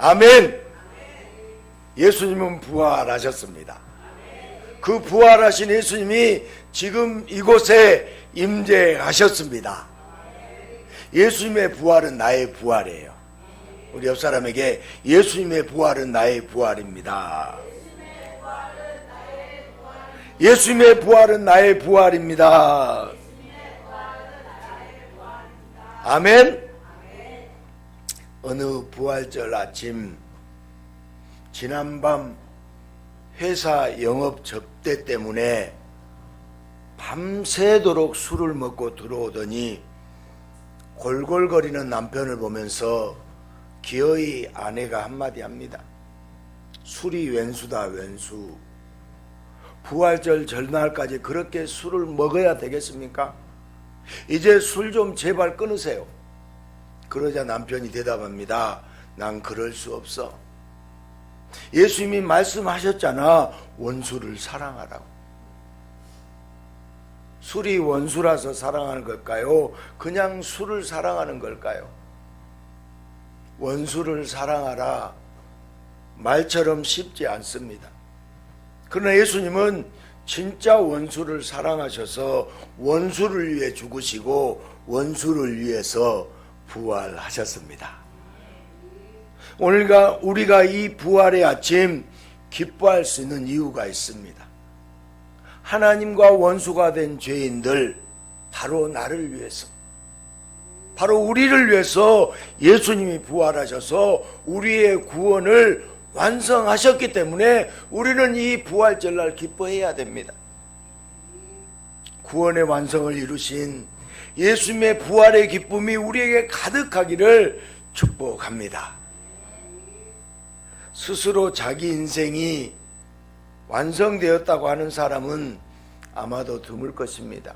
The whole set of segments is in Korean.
아멘. 예수님은 부활하셨습니다. 그 부활하신 예수님이 지금 이곳에 임재하셨습니다. 예수님의 부활은 나의 부활이에요. 우리 옆 사람에게 예수님의 부활은 나의 부활입니다. 예수님의 부활은 나의 부활입니다. 아멘. 어느 부활절 아침, 지난밤 회사 영업 접대 때문에 밤새도록 술을 먹고 들어오더니 골골거리는 남편을 보면서 기어이 아내가 한마디 합니다. 술이 왼수다, 왼수. 부활절 전날까지 그렇게 술을 먹어야 되겠습니까? 이제 술 좀 제발 끊으세요. 그러자 남편이 대답합니다. 난 그럴 수 없어. 예수님이 말씀하셨잖아. 원수를 사랑하라고. 술이 원수라서 사랑하는 걸까요? 그냥 술을 사랑하는 걸까요? 원수를 사랑하라. 말처럼 쉽지 않습니다. 그러나 예수님은 진짜 원수를 사랑하셔서 원수를 위해 죽으시고 원수를 위해서 부활하셨습니다. 오늘 우리가 이 부활의 아침 기뻐할 수 있는 이유가 있습니다. 하나님과 원수가 된 죄인들, 바로 나를 위해서, 바로 우리를 위해서 예수님이 부활하셔서 우리의 구원을 완성하셨기 때문에 우리는 이 부활절날 기뻐해야 됩니다. 구원의 완성을 이루신 예수님의 부활의 기쁨이 우리에게 가득하기를 축복합니다. 스스로 자기 인생이 완성되었다고 하는 사람은 아마도 드물 것입니다.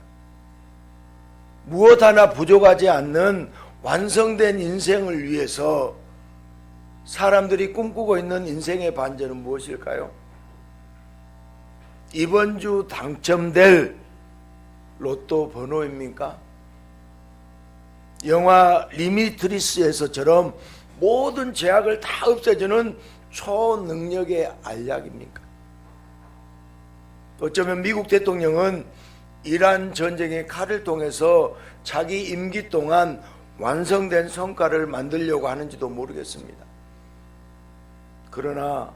무엇 하나 부족하지 않는 완성된 인생을 위해서 사람들이 꿈꾸고 있는 인생의 반전은 무엇일까요? 이번 주 당첨될 로또 번호입니까? 영화 리미트리스에서처럼 모든 제약을 다 없애주는 초능력의 알약입니까? 어쩌면 미국 대통령은 이란 전쟁의 칼을 통해서 자기 임기 동안 완성된 성과를 만들려고 하는지도 모르겠습니다. 그러나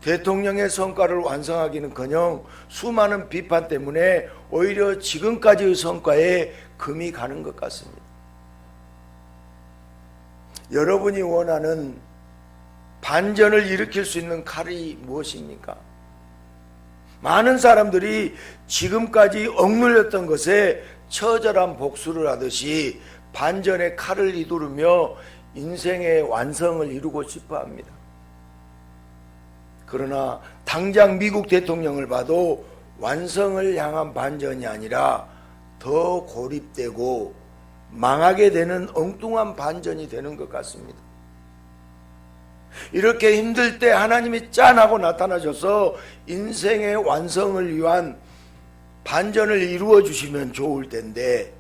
대통령의 성과를 완성하기는커녕 수많은 비판 때문에 오히려 지금까지의 성과에 금이 가는 것 같습니다. 여러분이 원하는 반전을 일으킬 수 있는 칼이 무엇입니까? 많은 사람들이 지금까지 억눌렸던 것에 처절한 복수를 하듯이 반전의 칼을 휘두르며 인생의 완성을 이루고 싶어 합니다. 그러나 당장 미국 대통령을 봐도 완성을 향한 반전이 아니라 더 고립되고 망하게 되는 엉뚱한 반전이 되는 것 같습니다. 이렇게 힘들 때 하나님이 짠하고 나타나셔서 인생의 완성을 위한 반전을 이루어 주시면 좋을 텐데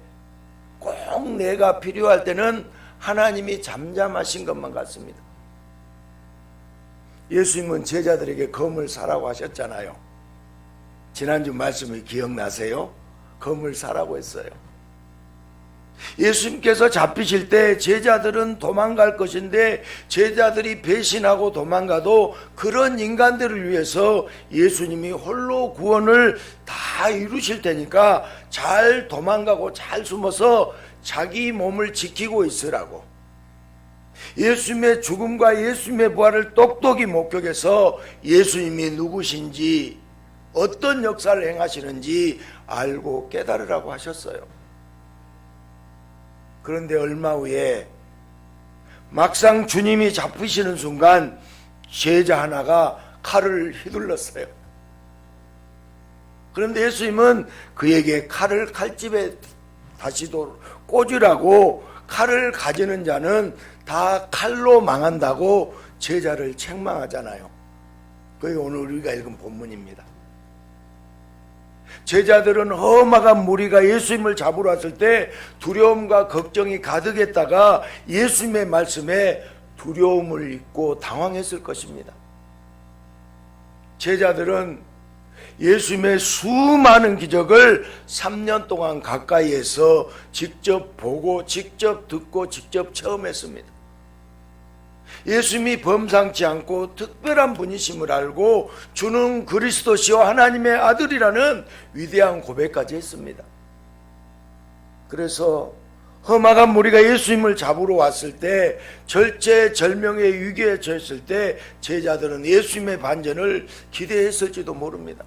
꼭 내가 필요할 때는 하나님이 잠잠하신 것만 같습니다. 예수님은 제자들에게 검을 사라고 하셨잖아요. 지난주 말씀이 기억나세요? 검을 사라고 했어요. 예수님께서 잡히실 때 제자들은 도망갈 것인데 제자들이 배신하고 도망가도 그런 인간들을 위해서 예수님이 홀로 구원을 다 이루실 테니까 잘 도망가고 잘 숨어서 자기 몸을 지키고 있으라고. 예수님의 죽음과 예수님의 부활을 똑똑히 목격해서 예수님이 누구신지 어떤 역사를 행하시는지 알고 깨달으라고 하셨어요. 그런데 얼마 후에 막상 주님이 잡히시는 순간 제자 하나가 칼을 휘둘렀어요. 그런데 예수님은 그에게 칼을 칼집에 다시 꽂으라고, 칼을 가지는 자는 다 칼로 망한다고 제자를 책망하잖아요. 그게 오늘 우리가 읽은 본문입니다. 제자들은 험악한 무리가 예수님을 잡으러 왔을 때 두려움과 걱정이 가득했다가 예수님의 말씀에 두려움을 잊고 당황했을 것입니다. 제자들은 예수님의 수많은 기적을 3년 동안 가까이에서 직접 보고 직접 듣고 직접 체험했습니다. 예수님이 범상치 않고 특별한 분이심을 알고 주는 그리스도시요 하나님의 아들이라는 위대한 고백까지 했습니다. 그래서 험악한 무리가 예수님을 잡으러 왔을 때, 절체절명의 위기에 처했을 때 제자들은 예수님의 반전을 기대했을지도 모릅니다.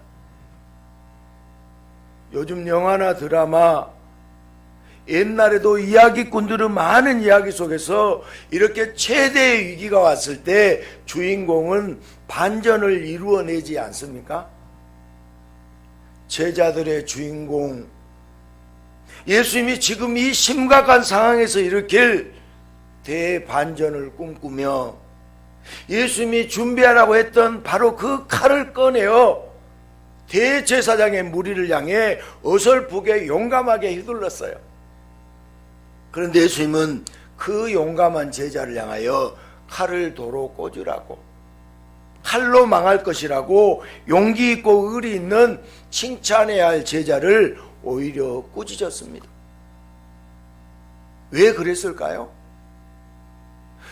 요즘 영화나 드라마, 옛날에도 이야기꾼들은 많은 이야기 속에서 이렇게 최대의 위기가 왔을 때 주인공은 반전을 이루어내지 않습니까? 제자들의 주인공 예수님이 지금 이 심각한 상황에서 일으킬 대반전을 꿈꾸며 예수님이 준비하라고 했던 바로 그 칼을 꺼내어 대제사장의 무리를 향해 어설프게 용감하게 휘둘렀어요. 그런데 예수님은 그 용감한 제자를 향하여 칼을 도로 꽂으라고, 칼로 망할 것이라고 용기 있고 의리 있는 칭찬해야 할 제자를 오히려 꾸짖었습니다. 왜 그랬을까요?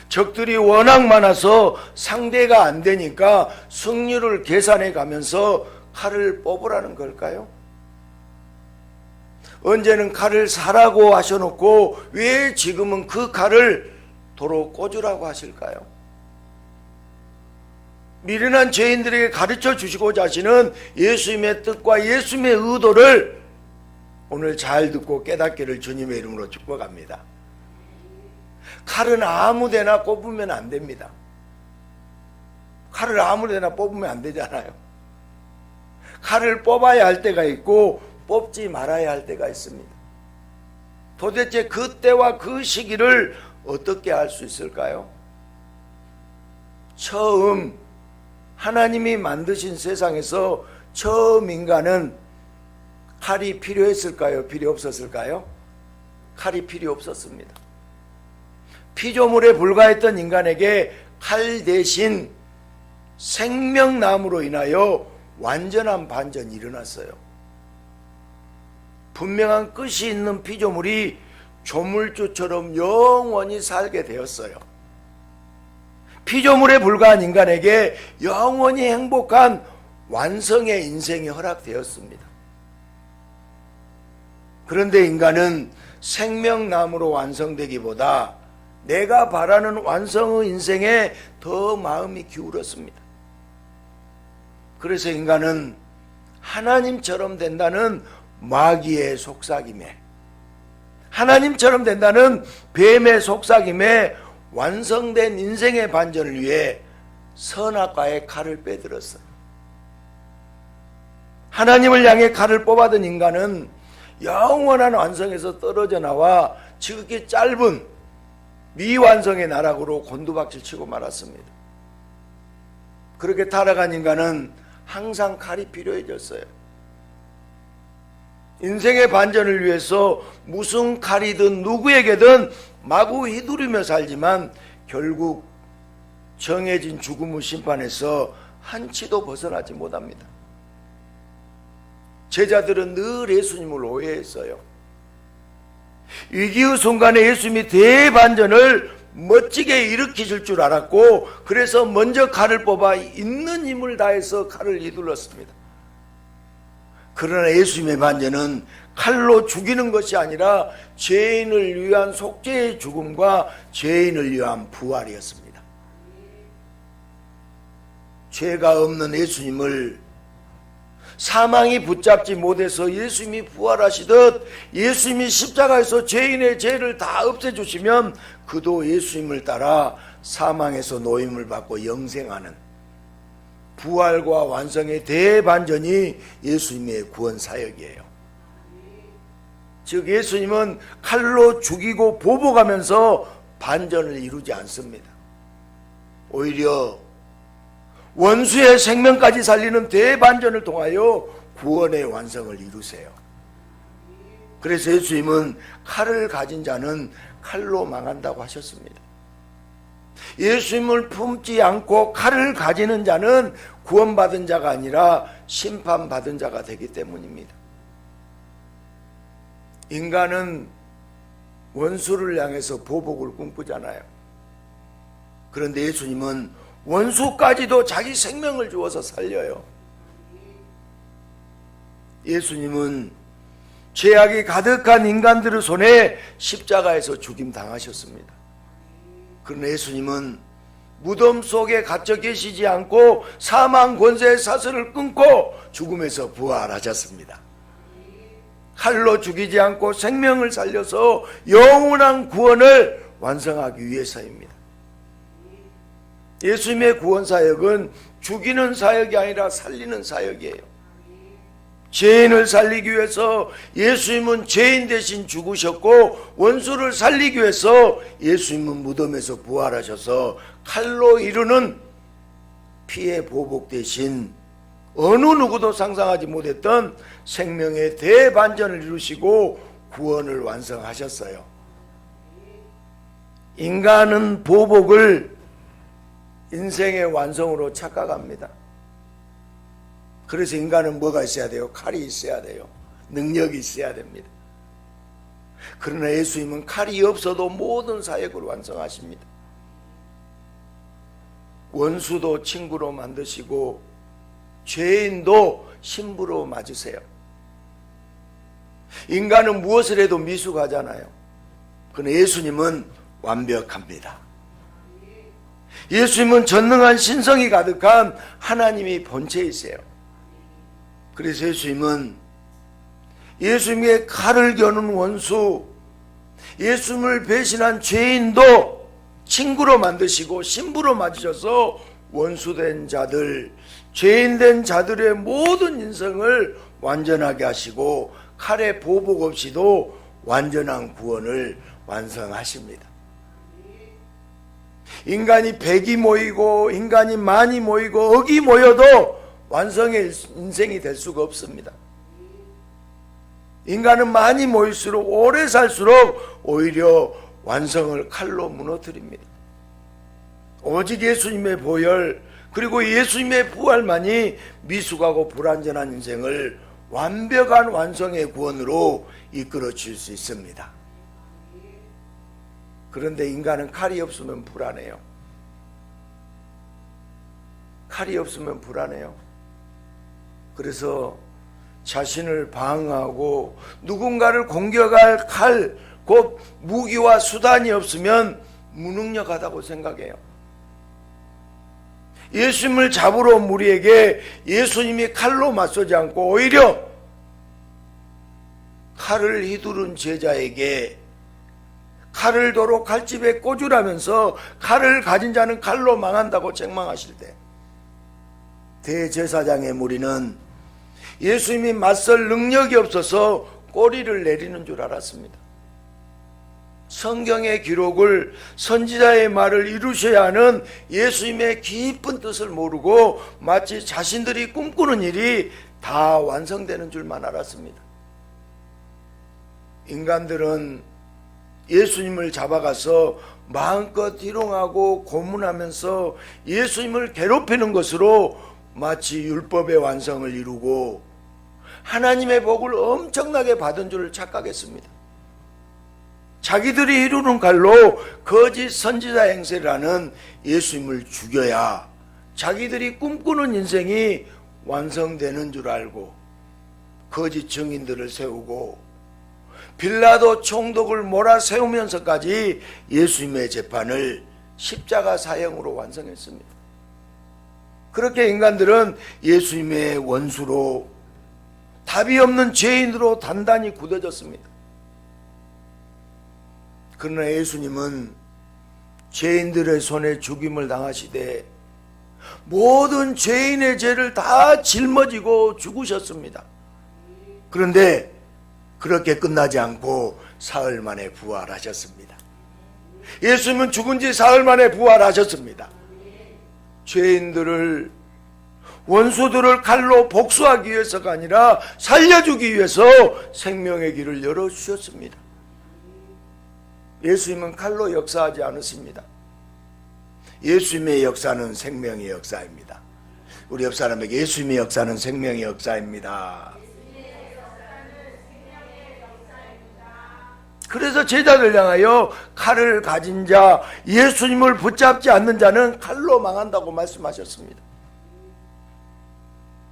적들이 워낙 많아서 상대가 안 되니까 승률을 계산해 가면서 칼을 뽑으라는 걸까요? 언제는 칼을 사라고 하셔놓고 왜 지금은 그 칼을 도로 꽂으라고 하실까요? 미련한 죄인들에게 가르쳐 주시고자 하시는 예수님의 뜻과 예수님의 의도를 오늘 잘 듣고 깨닫기를 주님의 이름으로 축복합니다. 칼은 아무데나 꼽으면 안 됩니다. 칼을 아무데나 뽑으면 안 되잖아요. 칼을 뽑아야 할 때가 있고 뽑지 말아야 할 때가 있습니다. 도대체 그 때와 그 시기를 어떻게 알 수 있을까요? 처음 하나님이 만드신 세상에서 처음 인간은 칼이 필요했을까요? 필요 없었을까요? 칼이 필요 없었습니다. 피조물에 불과했던 인간에게 칼 대신 생명나무로 인하여 완전한 반전이 일어났어요. 분명한 끝이 있는 피조물이 조물주처럼 영원히 살게 되었어요. 피조물에 불과한 인간에게 영원히 행복한 완성의 인생이 허락되었습니다. 그런데 인간은 생명나무로 완성되기보다 내가 바라는 완성의 인생에 더 마음이 기울었습니다. 그래서 인간은 하나님처럼 된다는 마귀의 속삭임에, 하나님처럼 된다는 뱀의 속삭임에 완성된 인생의 반전을 위해 선악과의 칼을 빼들었어요. 하나님을 향해 칼을 뽑아든 인간은 영원한 완성에서 떨어져 나와 지극히 짧은 미완성의 나락으로 곤두박질 치고 말았습니다. 그렇게 타락한 인간은 항상 칼이 필요해졌어요. 인생의 반전을 위해서 무슨 칼이든 누구에게든 마구 휘두르며 살지만 결국 정해진 죽음의 심판에서 한치도 벗어나지 못합니다. 제자들은 늘 예수님을 오해했어요. 위기의 순간에 예수님이 대반전을 멋지게 일으키실 줄 알았고, 그래서 먼저 칼을 뽑아 있는 힘을 다해서 칼을 휘둘렀습니다. 그러나 예수님의 반전은 칼로 죽이는 것이 아니라 죄인을 위한 속죄의 죽음과 죄인을 위한 부활이었습니다. 죄가 없는 예수님을 사망이 붙잡지 못해서 예수님이 부활하시듯 예수님이 십자가에서 죄인의 죄를 다 없애주시면 그도 예수님을 따라 사망에서 노임을 받고 영생하는 부활과 완성의 대반전이 예수님의 구원 사역이에요. 즉 예수님은 칼로 죽이고 보복하면서 반전을 이루지 않습니다. 오히려 원수의 생명까지 살리는 대반전을 통하여 구원의 완성을 이루세요. 그래서 예수님은 칼을 가진 자는 칼로 망한다고 하셨습니다. 예수님을 품지 않고 칼을 가지는 자는 구원받은 자가 아니라 심판받은 자가 되기 때문입니다. 인간은 원수를 향해서 보복을 꿈꾸잖아요. 그런데 예수님은 원수까지도 자기 생명을 주어서 살려요. 예수님은 죄악이 가득한 인간들의 손에 십자가에서 죽임 당하셨습니다. 그러나 예수님은 무덤 속에 갇혀 계시지 않고 사망 권세의 사슬을 끊고 죽음에서 부활하셨습니다. 칼로 죽이지 않고 생명을 살려서 영원한 구원을 완성하기 위해서입니다. 예수님의 구원 사역은 죽이는 사역이 아니라 살리는 사역이에요. 죄인을 살리기 위해서 예수님은 죄인 대신 죽으셨고, 원수를 살리기 위해서 예수님은 무덤에서 부활하셔서 칼로 이루는 피의 보복 대신 어느 누구도 상상하지 못했던 생명의 대반전을 이루시고 구원을 완성하셨어요. 인간은 보복을 인생의 완성으로 착각합니다. 그래서 인간은 뭐가 있어야 돼요? 칼이 있어야 돼요. 능력이 있어야 됩니다. 그러나 예수님은 칼이 없어도 모든 사역을 완성하십니다. 원수도 친구로 만드시고 죄인도 신부로 맞으세요. 인간은 무엇을 해도 미숙하잖아요. 그러나 예수님은 완벽합니다. 예수님은 전능한 신성이 가득한 하나님이 본체이세요. 그래서 예수님은 예수님의 칼을 겨눈 원수, 예수님을 배신한 죄인도 친구로 만드시고 신부로 맞으셔서 원수된 자들, 죄인된 자들의 모든 인생을 완전하게 하시고 칼의 보복 없이도 완전한 구원을 완성하십니다. 인간이 100이 모이고 인간이 많이 모이고 억이 모여도 완성의 인생이 될 수가 없습니다. 인간은 많이 모일수록 오래 살수록 오히려 완성을 칼로 무너뜨립니다. 오직 예수님의 보혈 그리고 예수님의 부활만이 미숙하고 불완전한 인생을 완벽한 완성의 구원으로 이끌어 줄 수 있습니다. 그런데 인간은 칼이 없으면 불안해요. 칼이 없으면 불안해요. 그래서 자신을 방어하고 누군가를 공격할 칼, 곧 무기와 수단이 없으면 무능력하다고 생각해요. 예수님을 잡으러 온 무리에게 예수님이 칼로 맞서지 않고 오히려 칼을 휘두른 제자에게 칼을 도로 칼집에 꽂으라면서 칼을 가진 자는 칼로 망한다고 책망하실 때 대제사장의 무리는 예수님이 맞설 능력이 없어서 꼬리를 내리는 줄 알았습니다. 성경의 기록을, 선지자의 말을 이루셔야 하는 예수님의 깊은 뜻을 모르고 마치 자신들이 꿈꾸는 일이 다 완성되는 줄만 알았습니다. 인간들은 예수님을 잡아가서 마음껏 희롱하고 고문하면서 예수님을 괴롭히는 것으로 마치 율법의 완성을 이루고 하나님의 복을 엄청나게 받은 줄 착각했습니다. 자기들이 이루는 칼로 거짓 선지자 행세를 하는 예수님을 죽여야 자기들이 꿈꾸는 인생이 완성되는 줄 알고 거짓 증인들을 세우고 빌라도 총독을 몰아세우면서까지 예수님의 재판을 십자가 사형으로 완성했습니다. 그렇게 인간들은 예수님의 원수로 답이 없는 죄인으로 단단히 굳어졌습니다. 그러나 예수님은 죄인들의 손에 죽임을 당하시되 모든 죄인의 죄를 다 짊어지고 죽으셨습니다. 그런데 그렇게 끝나지 않고 사흘 만에 부활하셨습니다. 예수님은 죽은 지 사흘 만에 부활하셨습니다. 죄인들을, 원수들을 칼로 복수하기 위해서가 아니라 살려주기 위해서 생명의 길을 열어주셨습니다. 예수님은 칼로 역사하지 않으십니다. 예수님의 역사는 생명의 역사입니다. 우리 옆 사람에게 예수님의 역사는 생명의 역사입니다. 그래서 제자들 향하여 칼을 가진 자, 예수님을 붙잡지 않는 자는 칼로 망한다고 말씀하셨습니다.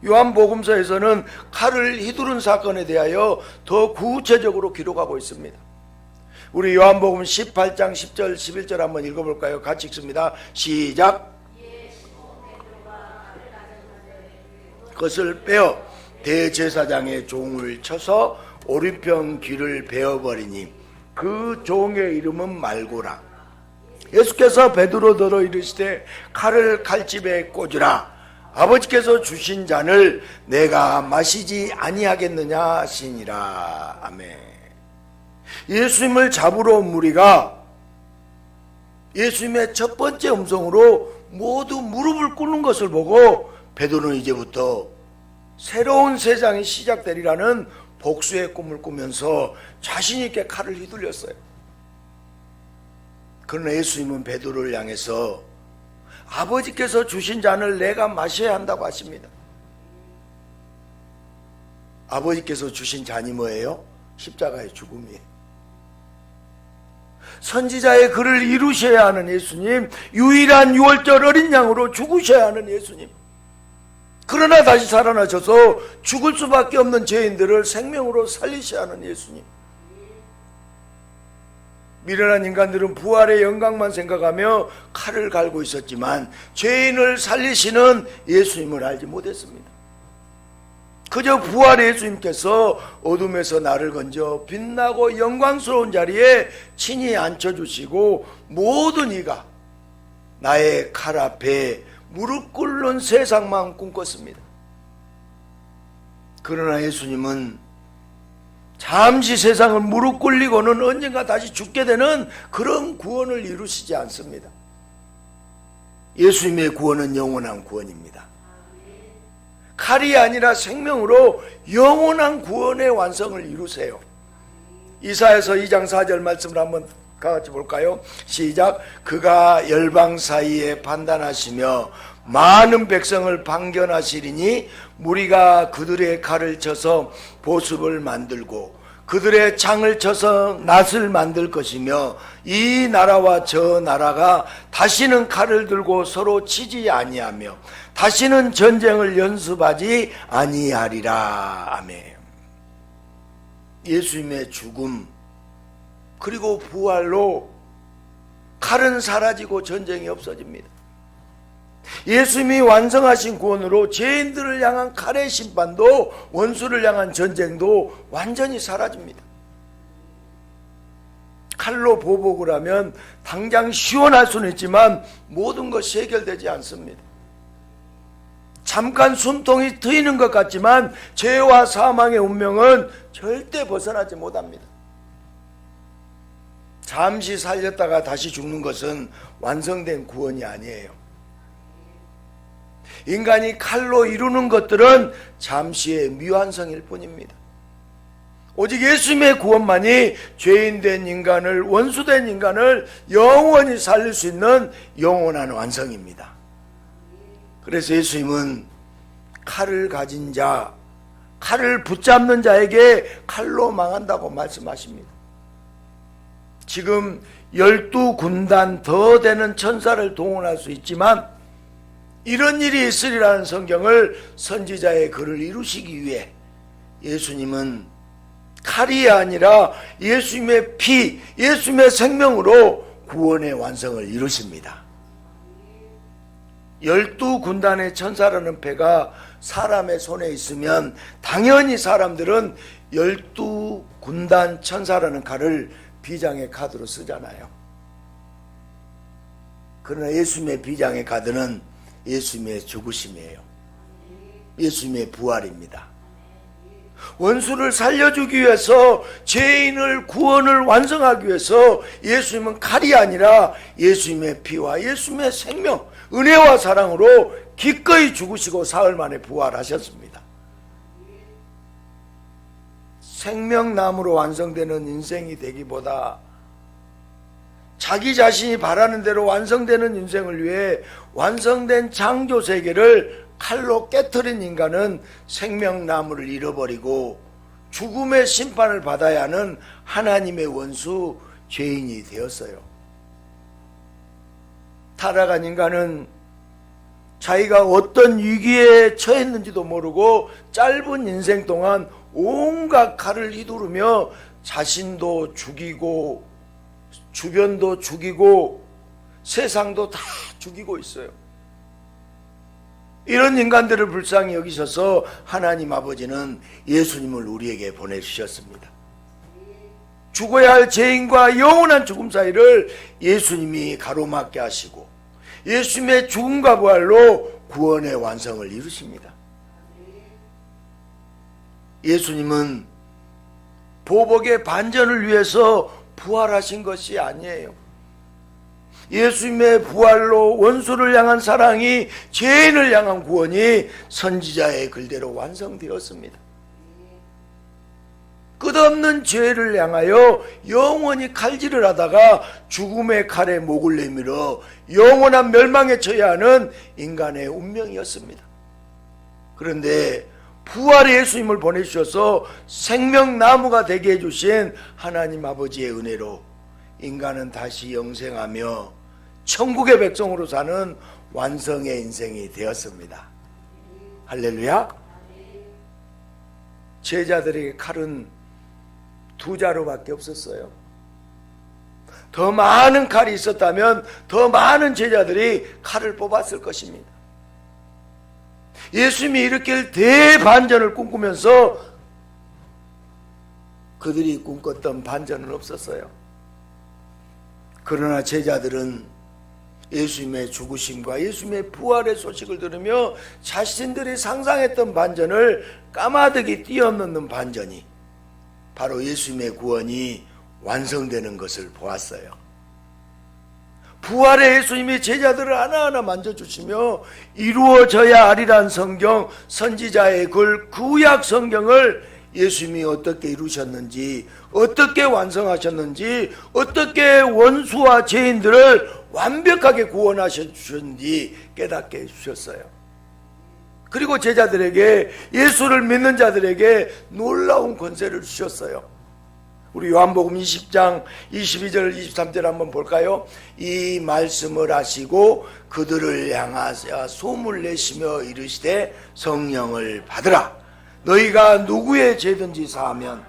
요한복음서에서는 칼을 휘두른 사건에 대하여 더 구체적으로 기록하고 있습니다. 우리 요한복음 18장 10절 11절 한번 읽어볼까요? 같이 읽습니다. 시작. 그것을 빼어 대제사장의 종을 쳐서 오른편 귀를 베어버리니 그 종의 이름은 말고라. 예수께서 베드로더러 이르시되 칼을 칼집에 꽂으라. 아버지께서 주신 잔을 내가 마시지 아니하겠느냐 하시니라. 아멘. 예수님을 잡으러 온 무리가 예수님의 첫 번째 음성으로 모두 무릎을 꿇는 것을 보고 베드로는 이제부터 새로운 세상이 시작되리라는 복수의 꿈을 꾸면서 자신 있게 칼을 휘둘렸어요. 그러나 예수님은 베드로를 향해서 아버지께서 주신 잔을 내가 마셔야 한다고 하십니다. 아버지께서 주신 잔이 뭐예요? 십자가의 죽음이에요. 선지자의 글을 이루셔야 하는 예수님, 유일한 유월절 어린 양으로 죽으셔야 하는 예수님, 그러나 다시 살아나셔서 죽을 수밖에 없는 죄인들을 생명으로 살리셔야 하는 예수님. 미련한 인간들은 부활의 영광만 생각하며 칼을 갈고 있었지만 죄인을 살리시는 예수님을 알지 못했습니다. 그저 부활의 예수님께서 어둠에서 나를 건져 빛나고 영광스러운 자리에 친히 앉혀주시고 모든 이가 나의 칼 앞에 무릎 꿇는 세상만 꿈꿨습니다. 그러나 예수님은 잠시 세상을 무릎 꿇리고는 언젠가 다시 죽게 되는 그런 구원을 이루시지 않습니다. 예수님의 구원은 영원한 구원입니다. 칼이 아니라 생명으로 영원한 구원의 완성을 이루세요. 이사야서 2장 4절 말씀을 한번 같이 볼까요? 시작. 그가 열방 사이에 판단하시며 많은 백성을 방견하시리니 무리가 그들의 칼을 쳐서 보습을 만들고 그들의 창을 쳐서 낫을 만들 것이며 이 나라와 저 나라가 다시는 칼을 들고 서로 치지 아니하며 다시는 전쟁을 연습하지 아니하리라. 아멘. 예수님의 죽음 그리고 부활로 칼은 사라지고 전쟁이 없어집니다. 예수님이 완성하신 구원으로 죄인들을 향한 칼의 심판도 원수를 향한 전쟁도 완전히 사라집니다. 칼로 보복을 하면 당장 시원할 수는 있지만 모든 것이 해결되지 않습니다. 잠깐 숨통이 트이는 것 같지만 죄와 사망의 운명은 절대 벗어나지 못합니다. 잠시 살렸다가 다시 죽는 것은 완성된 구원이 아니에요. 인간이 칼로 이루는 것들은 잠시의 미완성일 뿐입니다. 오직 예수님의 구원만이 죄인된 인간을, 원수된 인간을 영원히 살릴 수 있는 영원한 완성입니다. 그래서 예수님은 칼을 가진 자, 칼을 붙잡는 자에게 칼로 망한다고 말씀하십니다. 지금 12군단 더 되는 천사를 동원할 수 있지만 이런 일이 있으리라는 성경을 선지자의 글을 이루시기 위해 예수님은 칼이 아니라 예수님의 피, 예수님의 생명으로 구원의 완성을 이루십니다. 12군단의 천사라는 패가 사람의 손에 있으면 당연히 사람들은 12군단 천사라는 칼을 비장의 카드로 쓰잖아요. 그러나 예수님의 비장의 카드는 예수님의 죽으심이에요. 예수님의 부활입니다. 원수를 살려주기 위해서, 죄인을 구원을 완성하기 위해서 예수님은 칼이 아니라 예수님의 피와 예수님의 생명, 은혜와 사랑으로 기꺼이 죽으시고 사흘 만에 부활하셨습니다. 생명나무로 완성되는 인생이 되기보다 자기 자신이 바라는 대로 완성되는 인생을 위해 완성된 창조 세계를 칼로 깨트린 인간은 생명나무를 잃어버리고 죽음의 심판을 받아야 하는 하나님의 원수 죄인이 되었어요. 타락한 인간은 자기가 어떤 위기에 처했는지도 모르고 짧은 인생 동안 온갖 칼을 휘두르며 자신도 죽이고 주변도 죽이고 세상도 다 죽이고 있어요. 이런 인간들을 불쌍히 여기셔서 하나님 아버지는 예수님을 우리에게 보내주셨습니다. 죽어야 할 죄인과 영원한 죽음 사이를 예수님이 가로막게 하시고 예수님의 죽음과 부활로 구원의 완성을 이루십니다. 예수님은 보복의 반전을 위해서 부활하신 것이 아니에요. 예수님의 부활로 원수를 향한 사랑이 죄인을 향한 구원이 선지자의 글대로 완성되었습니다. 끝없는 죄를 향하여 영원히 칼질을 하다가 죽음의 칼에 목을 내밀어 영원한 멸망에 처해야 하는 인간의 운명이었습니다. 그런데 부활의 예수님을 보내주셔서 생명나무가 되게 해주신 하나님 아버지의 은혜로 인간은 다시 영생하며 천국의 백성으로 사는 완성의 인생이 되었습니다. 할렐루야. 제자들에게 칼은 2자루밖에 없었어요. 더 많은 칼이 있었다면 더 많은 제자들이 칼을 뽑았을 것입니다. 예수님이 일으킬 대반전을 꿈꾸면서 그들이 꿈꿨던 반전은 없었어요. 그러나 제자들은 예수님의 죽으심과 예수님의 부활의 소식을 들으며 자신들이 상상했던 반전을 까마득히 뛰어넘는 반전이 바로 예수님의 구원이 완성되는 것을 보았어요. 부활의 예수님이 제자들을 하나하나 만져주시며 이루어져야 하리란 성경, 선지자의 글, 구약 성경을 예수님이 어떻게 이루셨는지, 어떻게 완성하셨는지, 어떻게 원수와 죄인들을 완벽하게 구원하셔 주셨는지 깨닫게 해주셨어요. 그리고 제자들에게, 예수를 믿는 자들에게 놀라운 권세를 주셨어요. 우리 요한복음 20장 22절 23절 한번 볼까요? 이 말씀을 하시고 그들을 향하사 소문 내시며 이르시되 성령을 받으라. 너희가 누구의 죄든지 사하면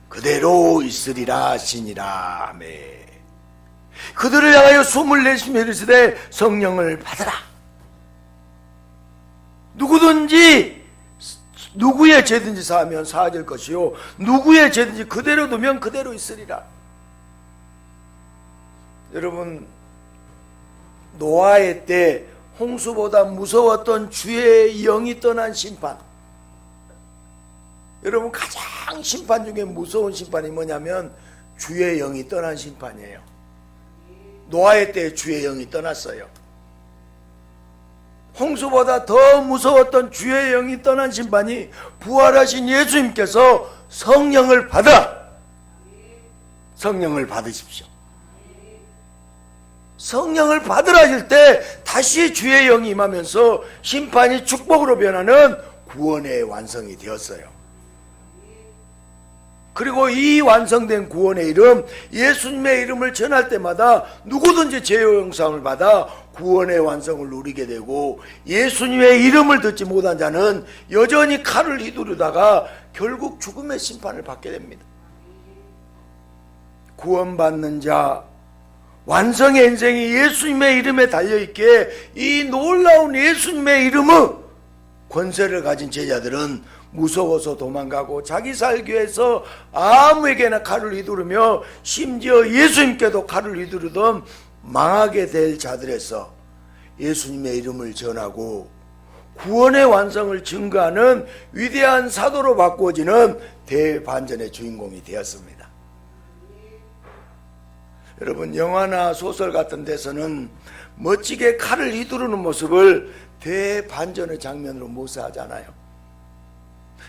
그대로 있으리라 하시니라. 아멘. 그들을 향하여 소문을 내시며 이르시되 성령을 받으라. 누구든지 누구의 죄든지 사하면 사하질 것이요 누구의 죄든지 그대로 두면 그대로 있으리라. 여러분, 노아의 때 홍수보다 무서웠던 주의 영이 떠난 심판, 여러분 가장 심판 중에 무서운 심판이 뭐냐면 주의 영이 떠난 심판이에요. 노아의 때 주의 영이 떠났어요. 홍수보다 더 무서웠던 주의 영이 떠난 심판이 부활하신 예수님께서 성령을 받아, 성령을 받으십시오. 성령을 받으라 하실 때 다시 주의 영이 임하면서 심판이 축복으로 변하는 구원의 완성이 되었어요. 그리고 이 완성된 구원의 이름, 예수님의 이름을 전할 때마다 누구든지 죄의 용서함을 받아 구원의 완성을 누리게 되고, 예수님의 이름을 듣지 못한 자는 여전히 칼을 휘두르다가 결국 죽음의 심판을 받게 됩니다. 구원받는 자, 완성의 인생이 예수님의 이름에 달려있기에 이 놀라운 예수님의 이름의 권세를 가진 제자들은 무서워서 도망가고 자기 살기 위해서 아무에게나 칼을 휘두르며 심지어 예수님께도 칼을 휘두르던 망하게 될 자들에서 예수님의 이름을 전하고 구원의 완성을 증거하는 위대한 사도로 바꾸어지는 대반전의 주인공이 되었습니다. 여러분, 영화나 소설 같은 데서는 멋지게 칼을 휘두르는 모습을 대반전의 장면으로 묘사하잖아요.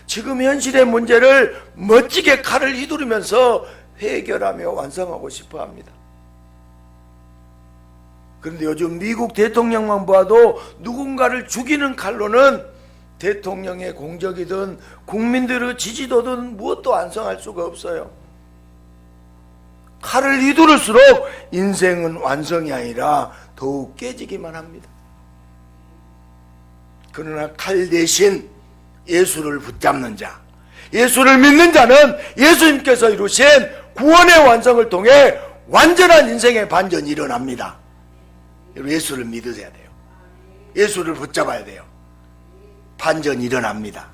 지금 현실의 문제를 멋지게 칼을 휘두르면서 해결하며 완성하고 싶어 합니다. 그런데 요즘 미국 대통령만 보아도 누군가를 죽이는 칼로는 대통령의 공적이든 국민들의 지지도든 무엇도 완성할 수가 없어요. 칼을 휘두를수록 인생은 완성이 아니라 더욱 깨지기만 합니다. 그러나 칼 대신 예수를 붙잡는 자, 예수를 믿는 자는 예수님께서 이루신 구원의 완성을 통해 완전한 인생의 반전이 일어납니다. 예수를 믿으셔야 돼요. 예수를 붙잡아야 돼요. 반전이 일어납니다.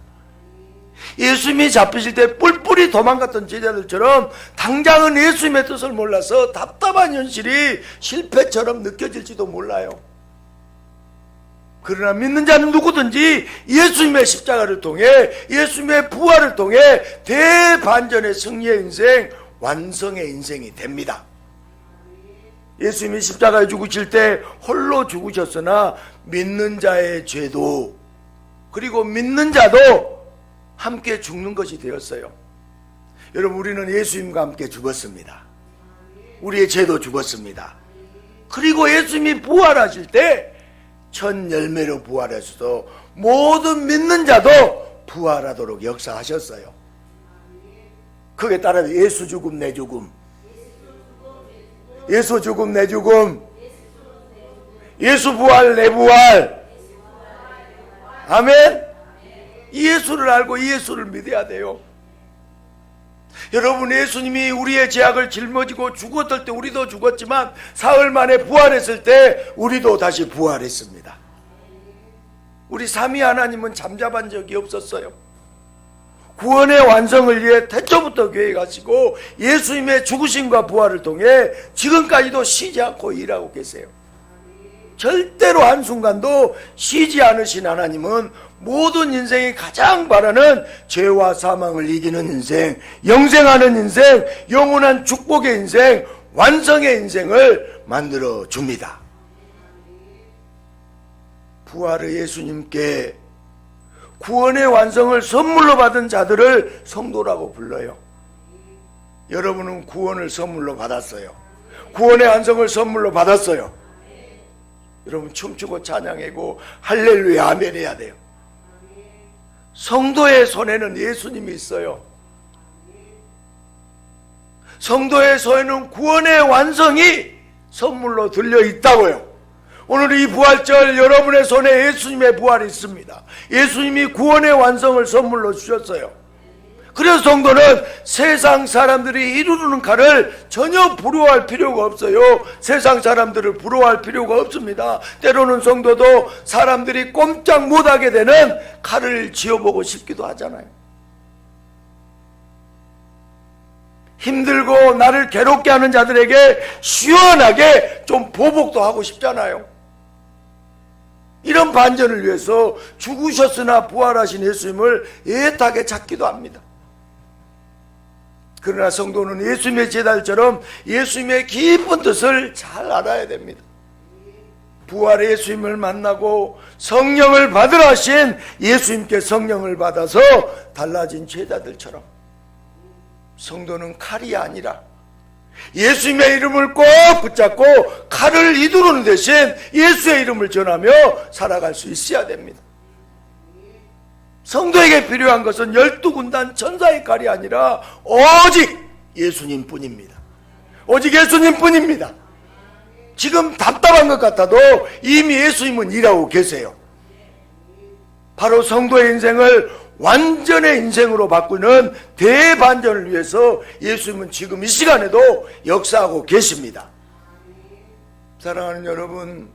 예수님이 잡히실 때 뿔뿔이 도망갔던 제자들처럼 당장은 예수님의 뜻을 몰라서 답답한 현실이 실패처럼 느껴질지도 몰라요. 그러나 믿는 자는 누구든지 예수님의 십자가를 통해, 예수님의 부활을 통해 대반전의 승리의 인생, 완성의 인생이 됩니다. 예수님이 십자가에 죽으실 때 홀로 죽으셨으나 믿는 자의 죄도, 그리고 믿는 자도 함께 죽는 것이 되었어요. 여러분, 우리는 예수님과 함께 죽었습니다. 우리의 죄도 죽었습니다. 그리고 예수님이 부활하실 때 첫 열매로 부활하셔서 모든 믿는 자도 부활하도록 역사하셨어요. 그게 따라서 예수 죽음 내 죽음, 예수 죽음 내 죽음, 예수 부활 내 부활. 아멘. 이 예수를 알고 이 예수를 믿어야 돼요. 여러분, 예수님이 우리의 죄악을 짊어지고 죽었을 때 우리도 죽었지만 사흘 만에 부활했을 때 우리도 다시 부활했습니다. 우리 삼위 하나님은 잠잠한 적이 없었어요. 구원의 완성을 위해 태초부터 계획하시고 예수님의 죽으심과 부활을 통해 지금까지도 쉬지 않고 일하고 계세요. 절대로 한순간도 쉬지 않으신 하나님은 모든 인생이 가장 바라는 죄와 사망을 이기는 인생, 영생하는 인생, 영원한 축복의 인생, 완성의 인생을 만들어 줍니다. 부활의 예수님께 구원의 완성을 선물로 받은 자들을 성도라고 불러요. 여러분은 구원을 선물로 받았어요. 구원의 완성을 선물로 받았어요. 여러분, 춤추고 찬양하고 할렐루야 아멘 해야 돼요. 성도의 손에는 예수님이 있어요. 성도의 손에는 구원의 완성이 선물로 들려 있다고요. 오늘 이 부활절 여러분의 손에 예수님의 부활이 있습니다. 예수님이 구원의 완성을 선물로 주셨어요. 그래서 성도는 세상 사람들이 이루는 칼을 전혀 부러워할 필요가 없어요. 세상 사람들을 부러워할 필요가 없습니다. 때로는 성도도 사람들이 꼼짝 못하게 되는 칼을 쥐어보고 싶기도 하잖아요. 힘들고 나를 괴롭게 하는 자들에게 시원하게 좀 보복도 하고 싶잖아요. 이런 반전을 위해서 죽으셨으나 부활하신 예수님을 애타게 찾기도 합니다. 그러나 성도는 예수님의 제자들처럼 예수님의 깊은 뜻을 잘 알아야 됩니다. 부활의 예수님을 만나고 성령을 받으라 하신 예수님께 성령을 받아서 달라진 제자들처럼 성도는 칼이 아니라 예수님의 이름을 꼭 붙잡고 칼을 휘두르는 대신 예수의 이름을 전하며 살아갈 수 있어야 됩니다. 성도에게 필요한 것은 12군단 천사의 칼이 아니라 오직 예수님뿐입니다. 오직 예수님뿐입니다. 지금 답답한 것 같아도 이미 예수님은 일하고 계세요. 바로 성도의 인생을 완전의 인생으로 바꾸는 대반전을 위해서 예수님은 지금 이 시간에도 역사하고 계십니다. 사랑하는 여러분,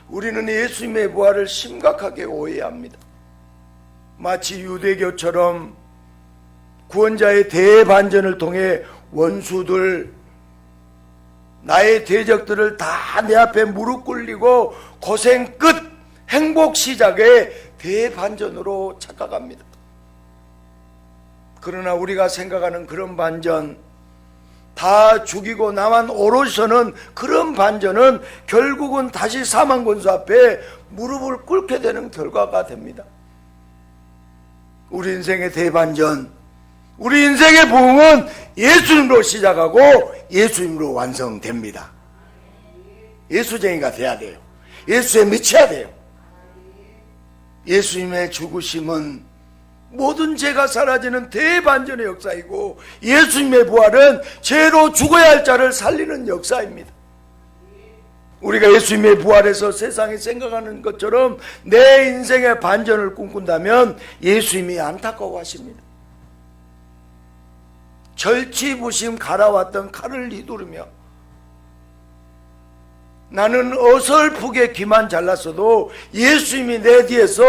우리는 예수님의 부활을 심각하게 오해합니다. 마치 유대교처럼 구원자의 대반전을 통해 원수들, 나의 대적들을 다 내 앞에 무릎 꿇리고 고생 끝 행복 시작의 대반전으로 착각합니다. 그러나 우리가 생각하는 그런 반전, 다 죽이고 나만 오롯이 서는 그런 반전은 결국은 다시 사망 권수 앞에 무릎을 꿇게 되는 결과가 됩니다. 우리 인생의 대반전, 우리 인생의 부흥은 예수님으로 시작하고 예수님으로 완성됩니다. 예수쟁이가 돼야 돼요. 예수에 미쳐야 돼요. 예수님의 죽으심은 모든 죄가 사라지는 대반전의 역사이고, 예수님의 부활은 죄로 죽어야 할 자를 살리는 역사입니다. 우리가 예수님의 부활에서 세상이 생각하는 것처럼 내 인생의 반전을 꿈꾼다면 예수님이 안타까워하십니다. 절치부심 갈아왔던 칼을 휘두르며 나는 어설프게 귀만 잘랐어도 예수님이 내 뒤에서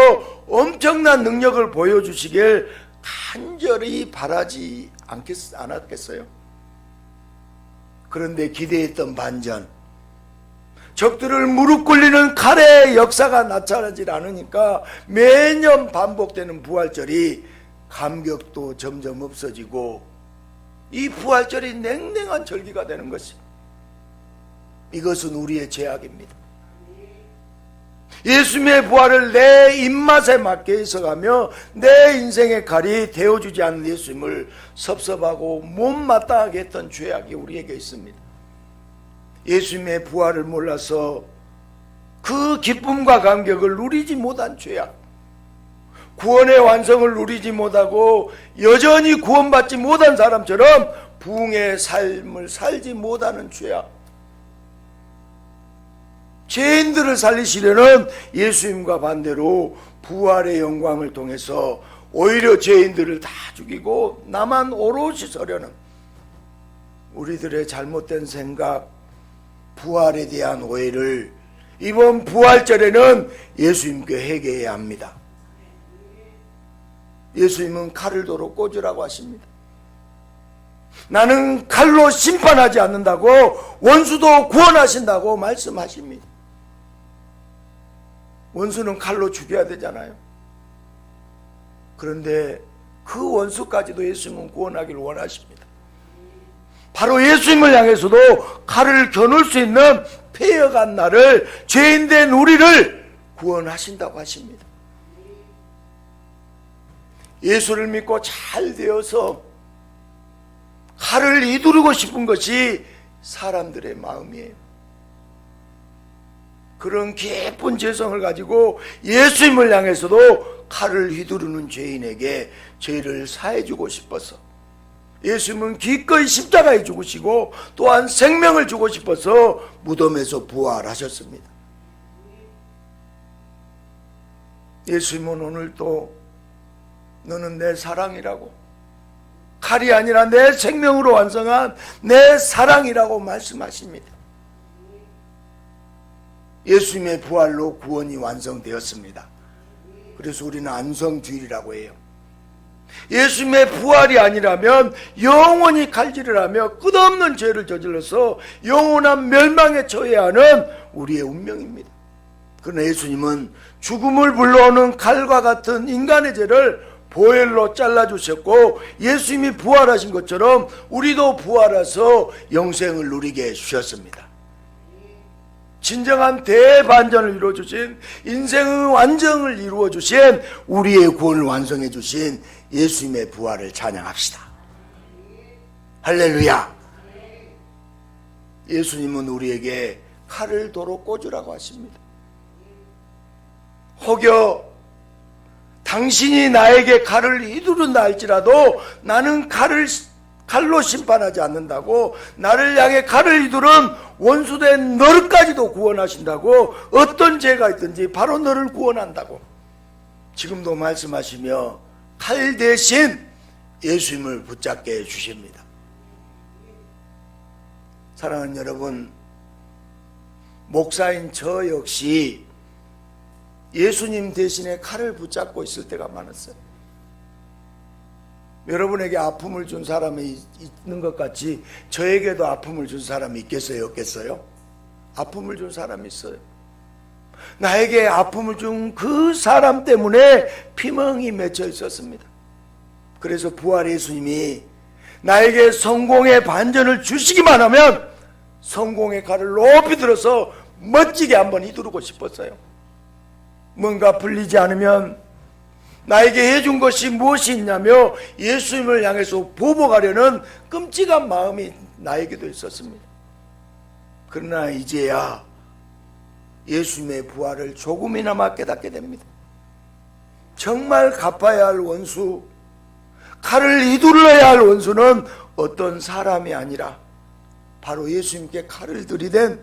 엄청난 능력을 보여주시길 간절히 바라지 않았겠어요? 그런데 기대했던 반전, 적들을 무릎 꿇리는 칼의 역사가 나타나질 않으니까 매년 반복되는 부활절이 감격도 점점 없어지고 이 부활절이 냉랭한 절기가 되는 것입니다. 이것은 우리의 죄악입니다. 예수님의 부활을 내 입맛에 맞게 해석하며 내 인생의 칼이 되어주지 않는 예수님을 섭섭하고 못마땅하게 했던 죄악이 우리에게 있습니다. 예수님의 부활을 몰라서 그 기쁨과 감격을 누리지 못한 죄악, 구원의 완성을 누리지 못하고 여전히 구원받지 못한 사람처럼 부흥의 삶을 살지 못하는 죄악, 죄인들을 살리시려는 예수님과 반대로 부활의 영광을 통해서 오히려 죄인들을 다 죽이고 나만 오롯이 서려는 우리들의 잘못된 생각, 부활에 대한 오해를 이번 부활절에는 예수님께 회개해야 합니다. 예수님은 칼을 도로 꽂으라고 하십니다. 나는 칼로 심판하지 않는다고, 원수도 구원하신다고 말씀하십니다. 원수는 칼로 죽여야 되잖아요. 그런데 그 원수까지도 예수님은 구원하기를 원하십니다. 바로 예수님을 향해서도 칼을 겨눌 수 있는 폐허간 나를, 죄인된 우리를 구원하신다고 하십니다. 예수를 믿고 잘 되어서 칼을 휘두르고 싶은 것이 사람들의 마음이에요. 그런 깊은 죄성을 가지고 예수님을 향해서도 칼을 휘두르는 죄인에게 죄를 사해주고 싶어서 예수님은 기꺼이 십자가에 죽으시고 또한 생명을 주고 싶어서 무덤에서 부활하셨습니다. 예수님은 오늘도 너는 내 사랑이라고, 칼이 아니라 내 생명으로 완성한 내 사랑이라고 말씀하십니다. 예수님의 부활로 구원이 완성되었습니다. 그래서 우리는 안성주일이라고 해요. 예수님의 부활이 아니라면 영원히 칼질을 하며 끝없는 죄를 저질러서 영원한 멸망에 처해야 하는 우리의 운명입니다. 그러나 예수님은 죽음을 불러오는 칼과 같은 인간의 죄를 보혈로 잘라주셨고, 예수님이 부활하신 것처럼 우리도 부활해서 영생을 누리게 해주셨습니다. 진정한 대반전을 이루어주신, 인생의 완성을 이루어주신, 우리의 구원을 완성해주신 예수님의 부활을 찬양합시다. 할렐루야. 예수님은 우리에게 칼을 도로 꽂으라고 하십니다. 혹여 당신이 나에게 칼을 휘두른다 할지라도 나는 칼로 심판하지 않는다고, 나를 향해 칼을 휘두른 원수된 너를까지도 구원하신다고, 어떤 죄가 있든지 바로 너를 구원한다고 지금도 말씀하시며 칼 대신 예수님을 붙잡게 해주십니다. 사랑하는 여러분, 목사인 저 역시 예수님 대신에 칼을 붙잡고 있을 때가 많았어요. 여러분에게 아픔을 준 사람이 있는 것 같이 저에게도 아픔을 준 사람이 있겠어요, 없겠어요? 아픔을 준 사람이 있어요. 나에게 아픔을 준 그 사람 때문에 피멍이 맺혀 있었습니다. 그래서 부활 예수님이 나에게 성공의 반전을 주시기만 하면 성공의 칼을 높이 들어서 멋지게 한번 휘두르고 싶었어요. 뭔가 풀리지 않으면 나에게 해준 것이 무엇이 있냐며 예수님을 향해서 보복하려는 끔찍한 마음이 나에게도 있었습니다. 그러나 이제야 예수님의 부활을 조금이나마 깨닫게 됩니다. 정말 갚아야 할 원수, 칼을 휘둘러야 할 원수는 어떤 사람이 아니라 바로 예수님께 칼을 들이댄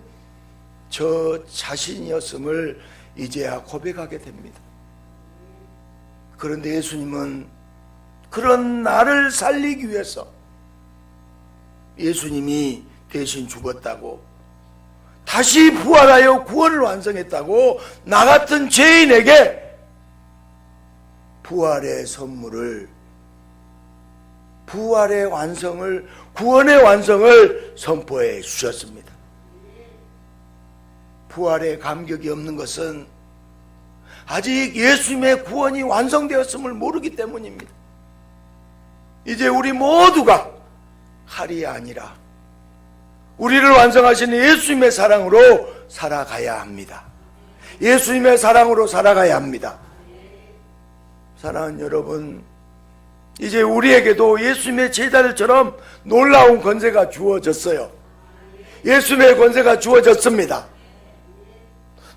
저 자신이었음을 이제야 고백하게 됩니다. 그런데 예수님은 그런 나를 살리기 위해서 예수님이 대신 죽었다고, 다시 부활하여 구원을 완성했다고 나 같은 죄인에게 부활의 선물을, 부활의 완성을, 구원의 완성을 선포해 주셨습니다. 부활의 감격이 없는 것은 아직 예수님의 구원이 완성되었음을 모르기 때문입니다. 이제 우리 모두가 칼이 아니라 우리를 완성하시는 예수님의 사랑으로 살아가야 합니다. 예수님의 사랑으로 살아가야 합니다. 사랑하는 여러분, 이제 우리에게도 예수님의 제자들처럼 놀라운 권세가 주어졌어요. 예수님의 권세가 주어졌습니다.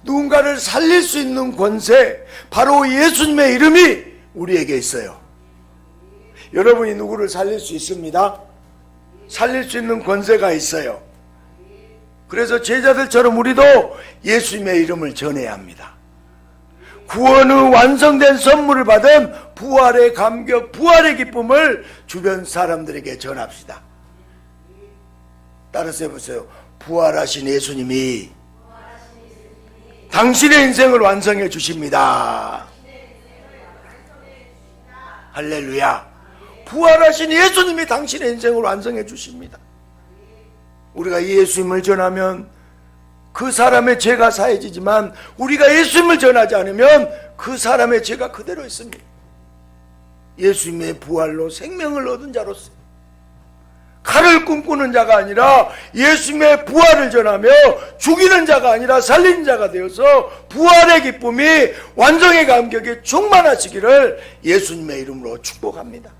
누군가를 살릴 수 있는 권세, 바로 예수님의 이름이 우리에게 있어요. 여러분이 누구를 살릴 수 있습니다. 살릴 수 있는 권세가 있어요. 그래서 제자들처럼 우리도 예수님의 이름을 전해야 합니다. 구원의 완성된 선물을 받은 부활의 감격, 부활의 기쁨을 주변 사람들에게 전합시다. 따라서 해보세요. 부활하신 예수님이 당신의 인생을 완성해 주십니다. 할렐루야. 부활하신 예수님이 당신의 인생을 완성해 주십니다. 우리가 예수님을 전하면 그 사람의 죄가 사해지지만 우리가 예수님을 전하지 않으면 그 사람의 죄가 그대로 있습니다. 예수님의 부활로 생명을 얻은 자로서 칼을 꿈꾸는 자가 아니라 예수님의 부활을 전하며 죽이는 자가 아니라 살리는 자가 되어서 부활의 기쁨이, 완성의 감격이 충만하시기를 예수님의 이름으로 축복합니다.